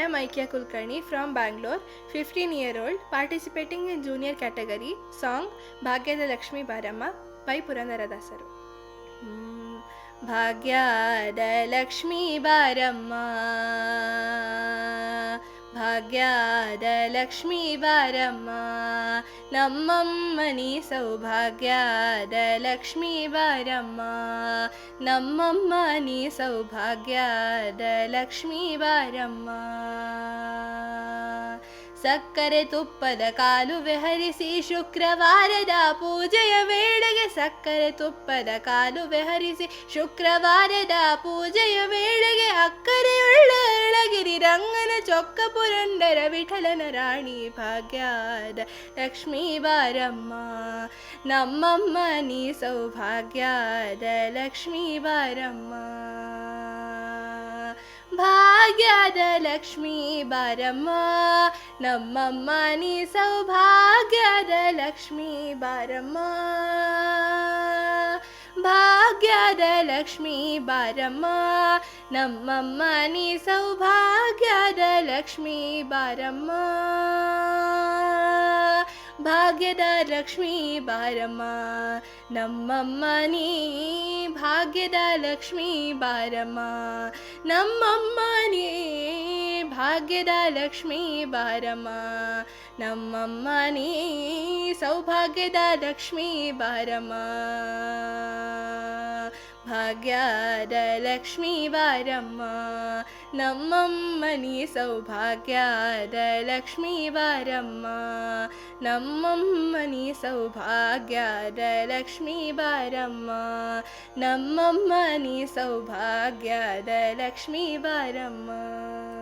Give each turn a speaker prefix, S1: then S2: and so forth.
S1: am Aikya Kulkarni from Bangalore, 15-year-old, participating in junior category. Song Bhagyada Lakshmi Baramma by Purandaradasaru. ಭಾಗ್ಯದ ಲಕ್ಷ್ಮೀ ಬಾರಮ್ಮ, ಭಾಗ್ಯದ ಲಕ್ಷ್ಮೀ ಬಾರಮ್ಮ, ನಮ್ಮಮ್ಮನಿ ಸೌಭಾಗ್ಯದ ಲಕ್ಷ್ಮೀ ಬಾರಮ್ಮ, ನಮ್ಮಮ್ಮನಿ ಸೌಭಾಗ್ಯದ ಲಕ್ಷ್ಮೀ ಬಾರಮ್ಮ. ಸಕ್ಕರೆ ತುಪ್ಪದ ಕಾಲುವೆ ಹರಿಸಿ ಶುಕ್ರವಾರದ ಪೂಜೆಯ ವೇಳೆಗೆ, ಸಕ್ಕರೆ ತುಪ್ಪದ ಕಾಲುವೆ ಹರಿಸಿ ಶುಕ್ರವಾರದ ಪೂಜೆಯ ವೇಳೆಗೆ, ಅಕ್ಕರೆಯುಳ್ಳ ಅಳಗಿರಿ ರಂಗನ ಚೊಕ್ಕ ಪುರಂದರ ವಿಠಲನ ರಾಣಿ ಭಾಗ್ಯದ ಲಕ್ಷ್ಮೀ ಬಾರಮ್ಮ, ನಮ್ಮಮ್ಮ ನೀ ಸೌಭಾಗ್ಯದ ಲಕ್ಷ್ಮೀ ಬಾರಮ್ಮ. ಭಾಗ್ಯದ ಲಕ್ಷ್ಮೀ ಬಾರಮ್ಮ, ನಮ್ಮಮ್ಮ ನೀ ಸೌಭಾಗ್ಯದ ಲಕ್ಷ್ಮೀ ಬಾರಮ್ಮ, ಭಾಗ್ಯದ ಲಕ್ಷ್ಮೀ ಬಾರಮ್ಮ, ನಮ್ಮಮ್ಮ ನೀ ಸೌಭಾಗ್ಯದ ಲಕ್ಷ್ಮೀ ಬಾರಮ್ಮ. ಭಾಗ್ಯದ ಲಕ್ಷ್ಮೀ ಬಾರಮ್ಮ, ನಮ್ಮಮ್ಮ ನೀ ಭಾಗ್ಯದ ಲಕ್ಷ್ಮೀ ಬಾರಮ್ಮ, ನಮ್ಮಮ್ಮ ನೀ ಭಾಗ್ಯದ ಲಕ್ಷ್ಮೀ ಬಾರಮ್ಮ, ನಮ್ಮಮ್ಮ ನೀ ಸೌಭಾಗ್ಯದ ಲಕ್ಷ್ಮೀ ಬಾರಮ್ಮ. ಭಾಗ್ಯದ ಲಕ್ಷ್ಮೀ ಬಾರಮ್ಮ, ನಮ್ಮಮ್ಮ ನೀ ಸೌಭಾಗ್ಯದ ಲಕ್ಷ್ಮೀ ಬಾರಮ್ಮ, ನಮ್ಮಮ್ಮ ನೀ ಸೌಭಾಗ್ಯದ ಲಕ್ಷ್ಮೀ ಬಾರಮ್ಮ, ನಮ್ಮಮ್ಮ ನೀ ಸೌಭಾಗ್ಯದ ಲಕ್ಷ್ಮೀ ಬಾರಮ್ಮ.